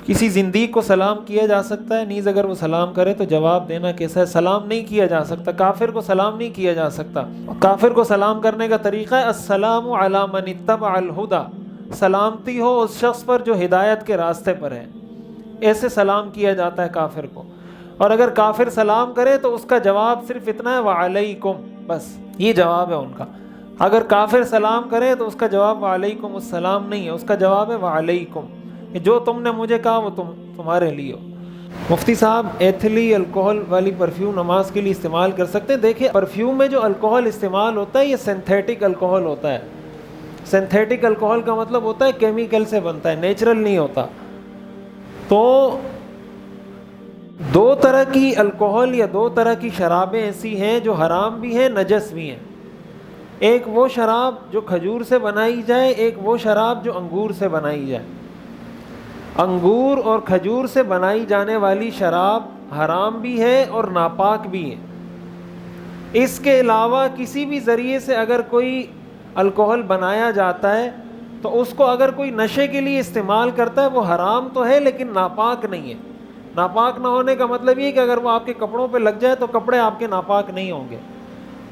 کسی زندیق کو سلام کیا جا سکتا ہے؟ نیز اگر وہ سلام کرے تو جواب دینا کیسا ہے؟ سلام نہیں کیا جا سکتا، کافر کو سلام نہیں کیا جا سکتا۔ کافر کو سلام کرنے کا طریقہ ہے السلام علی من اتبع الہدی، سلامتی ہو اس شخص پر جو ہدایت کے راستے پر ہے، ایسے سلام کیا جاتا ہے کافر کو۔ اور اگر کافر سلام کرے تو اس کا جواب صرف اتنا ہے وعلیکم، بس یہ جواب ہے ان کا۔ اگر کافر سلام کرے تو اس کا جواب وعلیکم السلام نہیں ہے، اس کا جواب ہے وعلیکم، جو تم نے مجھے کہا وہ تمہارے لیے ہو۔ مفتی صاحب ایتھلی الکوہل والی پرفیوم نماز کے لیے استعمال کر سکتے ہیں؟ دیکھیں پرفیوم میں جو الکوہل استعمال ہوتا ہے یہ سینتھیٹک الکوہل ہوتا ہے۔ سینتھیٹک الکوہل کا مطلب ہوتا ہے کیمیکل سے بنتا ہے، نیچرل نہیں ہوتا۔ تو دو طرح کی الکوہل یا دو طرح کی شرابیں ایسی ہیں جو حرام بھی ہیں نجس بھی ہیں۔ ایک وہ شراب جو کھجور سے بنائی جائے، ایک وہ شراب جو انگور سے بنائی جائے۔ انگور اور کھجور سے بنائی جانے والی شراب حرام بھی ہے اور ناپاک بھی ہے۔ اس کے علاوہ کسی بھی ذریعے سے اگر کوئی الکوہل بنایا جاتا ہے تو اس کو اگر کوئی نشے کے لیے استعمال کرتا ہے وہ حرام تو ہے لیکن ناپاک نہیں ہے۔ ناپاک نہ ہونے کا مطلب یہ کہ اگر وہ آپ کے کپڑوں پہ لگ جائے تو کپڑے آپ کے ناپاک نہیں ہوں گے۔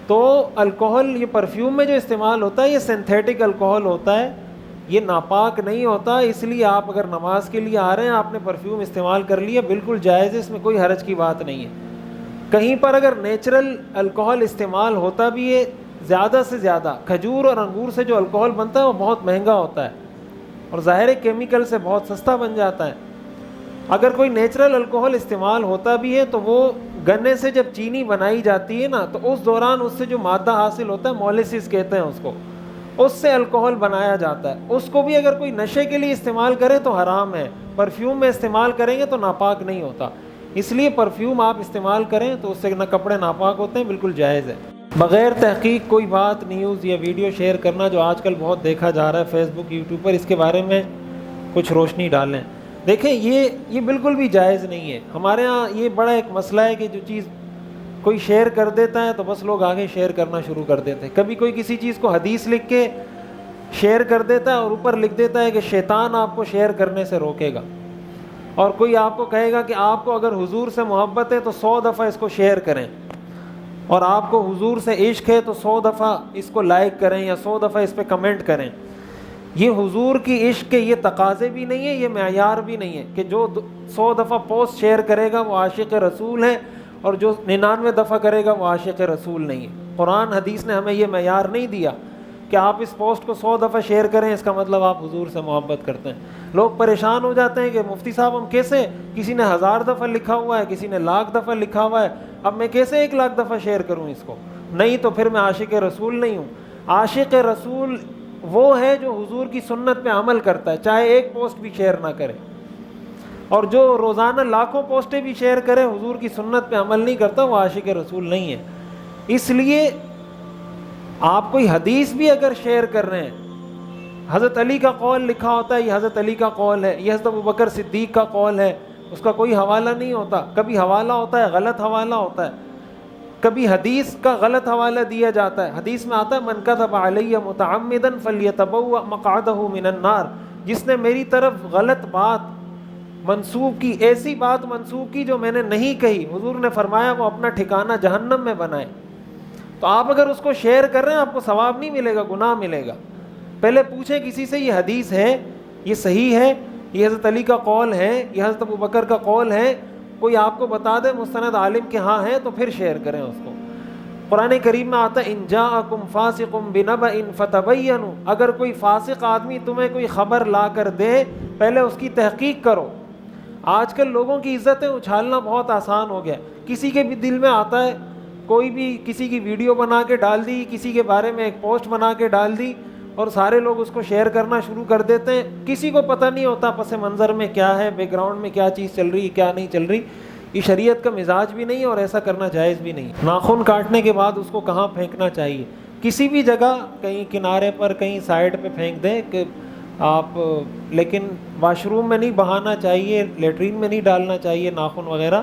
تو الکوہل یہ پرفیوم میں جو استعمال ہوتا ہے یہ سینتھیٹک الکوہل ہوتا ہے، یہ ناپاک نہیں ہوتا۔ اس لیے آپ اگر نماز کے لیے آ رہے ہیں، آپ نے پرفیوم استعمال کر لیا، بالکل جائز ہے، اس میں کوئی حرج کی بات نہیں ہے۔ کہیں پر اگر نیچرل الکوہل استعمال ہوتا بھی ہے، زیادہ سے زیادہ کھجور اور انگور سے جو الکوہل بنتا ہے وہ بہت مہنگا ہوتا ہے اور ظاہر کیمیکل سے بہت سستا بن جاتا ہے۔ اگر کوئی نیچرل الکوہل استعمال ہوتا بھی ہے تو وہ گنے سے جب چینی بنائی جاتی ہے نا، تو اس دوران اس سے جو مادہ حاصل ہوتا ہے مولیسس کہتے ہیں اس کو، اس سے الکوہل بنایا جاتا ہے۔ اس کو بھی اگر کوئی نشے کے لیے استعمال کرے تو حرام ہے، پرفیوم میں استعمال کریں گے تو ناپاک نہیں ہوتا۔ اس لیے پرفیوم آپ استعمال کریں تو اس سے نہ کپڑے ناپاک ہوتے ہیں، بالکل جائز ہے۔ بغیر تحقیق کوئی بات، نیوز یا ویڈیو شیئر کرنا جو آج کل بہت دیکھا جا رہا ہے فیس بک، یوٹیوب پر، اس کے بارے میں کچھ روشنی ڈالیں۔ دیکھیں یہ بالکل بھی جائز نہیں ہے۔ ہمارے ہاں یہ بڑا ایک مسئلہ ہے کہ جو چیز کوئی شیئر کر دیتا ہے تو بس لوگ آگے شیئر کرنا شروع کر دیتے ہیں۔ کبھی کوئی کسی چیز کو حدیث لکھ کے شیئر کر دیتا ہے اور اوپر لکھ دیتا ہے کہ شیطان آپ کو شیئر کرنے سے روکے گا، اور کوئی آپ کو کہے گا کہ آپ کو اگر حضور سے محبت ہے تو 100 دفعہ اس کو شیئر کریں، اور آپ کو حضور سے عشق ہے تو 100 دفعہ اس کو لائک کریں یا 100 دفعہ اس پہ کمنٹ کریں۔ یہ حضور کی عشق کے یہ تقاضے بھی نہیں ہے، یہ معیار بھی نہیں ہے کہ جو 100 دفعہ پوسٹ شیئر کرے گا وہ عاشق رسول ہے اور جو 99 دفعہ کرے گا وہ عاشق رسول نہیں ہے۔ قرآن حدیث نے ہمیں یہ معیار نہیں دیا کہ آپ اس پوسٹ کو 100 دفعہ شیئر کریں اس کا مطلب آپ حضور سے محبت کرتے ہیں۔ لوگ پریشان ہو جاتے ہیں کہ مفتی صاحب ہم کیسے، کسی نے 1000 دفعہ لکھا ہوا ہے، کسی نے 1,00,000 دفعہ لکھا ہوا ہے، اب میں کیسے 1,00,000 دفعہ شیئر کروں اس کو؟ نہیں تو پھر میں عاشق رسول نہیں ہوں۔ عاشق رسول وہ ہے جو حضور کی سنت پہ عمل کرتا ہے، چاہے ایک پوسٹ بھی شیئر نہ کرے، اور جو روزانہ لاکھوں پوسٹیں بھی شیئر کرے حضور کی سنت پہ عمل نہیں کرتا وہ عاشق رسول نہیں ہے۔ اس لیے آپ کوئی حدیث بھی اگر شیئر کر رہے ہیں، حضرت علی کا قول لکھا ہوتا ہے، یہ حضرت علی کا قول ہے، یہ حضرت ابوبکر صدیق کا قول ہے، اس کا کوئی حوالہ نہیں ہوتا۔ کبھی حوالہ ہوتا ہے غلط حوالہ ہوتا ہے، کبھی حدیث کا غلط حوالہ دیا جاتا ہے۔ حدیث میں آتا ہے من کذب علی متعمدا فلیتبوأ مقعدہ من النار، جس نے میری طرف غلط بات منسوب کی، ایسی بات منسوب کی جو میں نے نہیں کہی، حضور نے فرمایا وہ اپنا ٹھکانہ جہنم میں بنائے۔ تو آپ اگر اس کو شیئر کر رہے ہیں آپ کو ثواب نہیں ملے گا، گناہ ملے گا۔ پہلے پوچھیں کسی سے یہ حدیث ہے، یہ صحیح ہے، یہ حضرت علی کا قول ہے، یہ حضرت ابوبکر کا قول ہے، کوئی آپ کو بتا دے مستند عالم کے ہاں ہے تو پھر شیئر کریں اس کو۔ قرآن کریم میں آتا ہے ان جاءکم فاسق بنبأ فتبینوا، اگر کوئی فاسق آدمی تمہیں کوئی خبر لا کر دے پہلے اس کی تحقیق کرو۔ آج کل لوگوں کی عزتیں اچھالنا بہت آسان ہو گیا، کسی کے بھی دل میں آتا ہے، کوئی بھی کسی کی ویڈیو بنا کے ڈال دی، کسی کے بارے میں ایک پوسٹ بنا کے ڈال دی اور سارے لوگ اس کو شیئر کرنا شروع کر دیتے ہیں۔ کسی کو پتہ نہیں ہوتا پس منظر میں کیا ہے، بیک گراؤنڈ میں کیا چیز چل رہی ہے کیا نہیں چل رہی۔ یہ شریعت کا مزاج بھی نہیں ہے اور ایسا کرنا جائز بھی نہیں۔ ناخن کاٹنے کے بعد اس کو کہاں پھینکنا چاہیے؟ کسی بھی جگہ، کہیں کنارے پر، کہیں سائڈ پہ پھینک دیں کہ آپ، لیکن واش روم میں نہیں بہانا چاہیے، لیٹرین میں نہیں ڈالنا چاہیے ناخن وغیرہ۔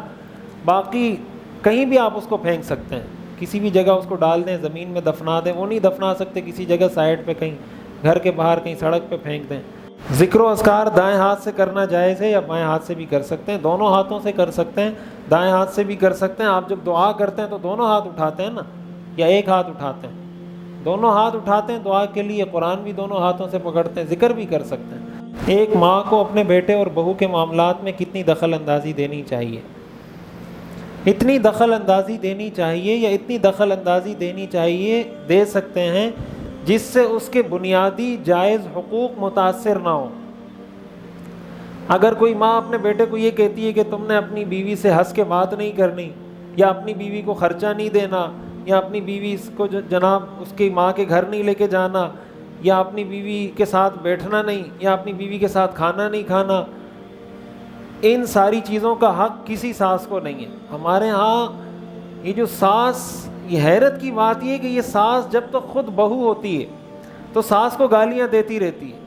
باقی کہیں بھی آپ اس کو پھینک سکتے ہیں، کسی بھی جگہ اس کو ڈال دیں، زمین میں دفنا دیں، وہ نہیں دفنا سکتے کسی جگہ سائڈ پہ، کہیں گھر کے باہر، کہیں سڑک پہ پھینک دیں۔ ذکر و اذکار دائیں ہاتھ سے کرنا جائز ہے یا بائیں ہاتھ سے بھی کر سکتے ہیں؟ دونوں ہاتھوں سے کر سکتے ہیں، دائیں ہاتھ سے بھی کر سکتے ہیں۔ آپ جب دعا کرتے ہیں تو دونوں ہاتھ اٹھاتے ہیں نا، یا ایک ہاتھ اٹھاتے ہیں؟ دونوں ہاتھ اٹھاتے ہیں دعا کے لیے، قرآن بھی دونوں ہاتھوں سے پکڑتے ہیں، ذکر بھی کر سکتے ہیں۔ ایک ماں کو اپنے بیٹے اور بہو کے معاملات میں کتنی دخل اندازی دینی چاہیے؟ اتنی دخل اندازی دینی چاہیے، یا اتنی دخل اندازی دینی چاہیے دے سکتے ہیں جس سے اس کے بنیادی جائز حقوق متاثر نہ ہوں۔ اگر کوئی ماں اپنے بیٹے کو یہ کہتی ہے کہ تم نے اپنی بیوی سے ہنس کے بات نہیں کرنی، یا اپنی بیوی کو خرچہ نہیں دینا، یا اپنی بیوی کو جناب اس کی ماں کے گھر نہیں لے کے جانا، یا اپنی بیوی کے ساتھ بیٹھنا نہیں، یا اپنی بیوی کے ساتھ کھانا نہیں کھانا، ان ساری چیزوں کا حق کسی ساس کو نہیں ہے۔ ہمارے ہاں یہ جو ساس، یہ حیرت کی بات یہ ہے کہ یہ ساس جب تک خود بہو ہوتی ہے تو ساس کو گالیاں دیتی رہتی ہے،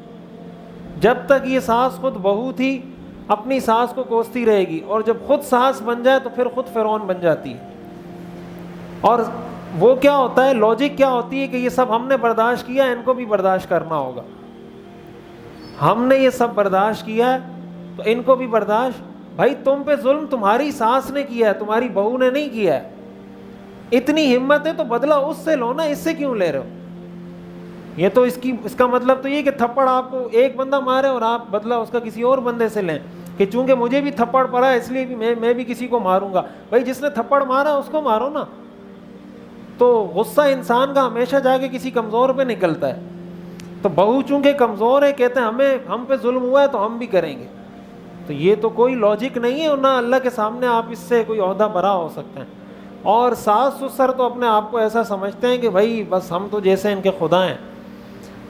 جب تک یہ ساس خود بہو تھی اپنی ساس کو کوستی رہے گی، اور جب خود ساس بن جائے تو پھر خود فرعون بن جاتی ہے۔ اور وہ کیا ہوتا ہے، لاجک کیا ہوتی ہے کہ یہ سب ہم نے برداشت کیا، ان کو بھی برداشت کرنا ہوگا۔ ہم نے یہ سب برداشت کیا ہے تو ان کو بھی برداشت۔ بھائی تم پہ ظلم تمہاری ساس نے کیا ہے، تمہاری بہو نے نہیں کیا ہے۔ اتنی ہمت ہے تو بدلہ اس سے لو نا، اس سے کیوں لے رہے ہو؟ یہ تو اس کا مطلب تو یہ کہ تھپڑ آپ کو ایک بندہ مارے اور آپ بدلہ اس کا کسی اور بندے سے لیں، کہ چونکہ مجھے بھی تھپڑ پڑا ہے اس لیے بھی میں بھی کسی کو ماروں گا۔ بھائی جس نے تھپڑ مارا اس کو مارو نا۔ تو غصہ انسان کا ہمیشہ جا کے کسی کمزور پہ نکلتا ہے، تو بہو چونکہ کمزور ہے کہتے ہیں ہم پہ ظلم ہوا ہے تو ہم بھی کریں گے۔ تو یہ تو کوئی لاجک نہیں ہے، اور نہ اللہ کے سامنے آپ اس سے کوئی عہدہ برا ہو سکتے ہیں۔ اور ساس سسر تو اپنے آپ کو ایسا سمجھتے ہیں کہ بھائی بس ہم تو جیسے ان کے خدا ہیں،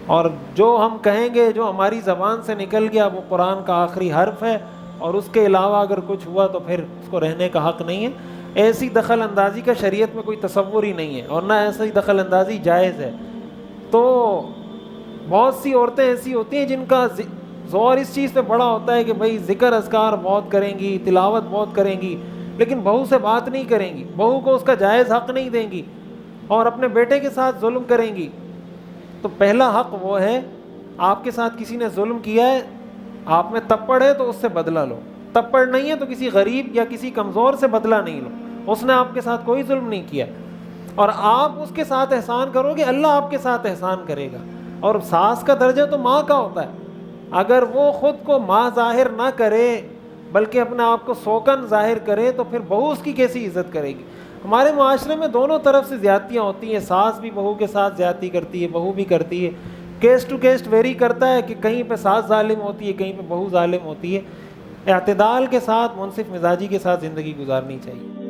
اور جو ہم کہیں گے، جو ہماری زبان سے نکل گیا وہ قرآن کا آخری حرف ہے، اور اس کے علاوہ اگر کچھ ہوا تو پھر اس کو رہنے کا حق نہیں ہے۔ ایسی دخل اندازی کا شریعت میں کوئی تصور ہی نہیں ہے، اور نہ ایسی دخل اندازی جائز ہے۔ تو بہت سی عورتیں ایسی ہوتی ہیں جن کا زور اس چیز پہ بڑا ہوتا ہے کہ بھئی ذکر اذکار بہت کریں گی، تلاوت بہت کریں گی، لیکن بہو سے بات نہیں کریں گی، بہو کو اس کا جائز حق نہیں دیں گی، اور اپنے بیٹے کے ساتھ ظلم کریں گی۔ تو پہلا حق وہ ہے، آپ کے ساتھ کسی نے ظلم کیا ہے، آپ میں تپڑ ہے تو اس سے بدلہ لو، تپڑ نہیں ہے تو کسی غریب یا کسی کمزور سے بدلہ نہیں لو، اس نے آپ کے ساتھ کوئی ظلم نہیں کیا، اور آپ اس کے ساتھ احسان کرو گے اللہ آپ کے ساتھ احسان کرے گا۔ اور ساس کا درجہ تو ماں کا ہوتا ہے، اگر وہ خود کو ماں ظاہر نہ کرے بلکہ اپنے آپ کو سوکن ظاہر کرے تو پھر بہو اس کی کیسی عزت کرے گی؟ ہمارے معاشرے میں دونوں طرف سے زیادتیاں ہوتی ہیں، ساس بھی بہو کے ساتھ زیادتی کرتی ہے، بہو بھی کرتی ہے، کیس ٹو کیس ویری کرتا ہے کہ کہیں پہ ساس ظالم ہوتی ہے، کہیں پہ بہو ظالم ہوتی ہے۔ اعتدال کے ساتھ، منصف مزاجی کے ساتھ زندگی گزارنی چاہیے۔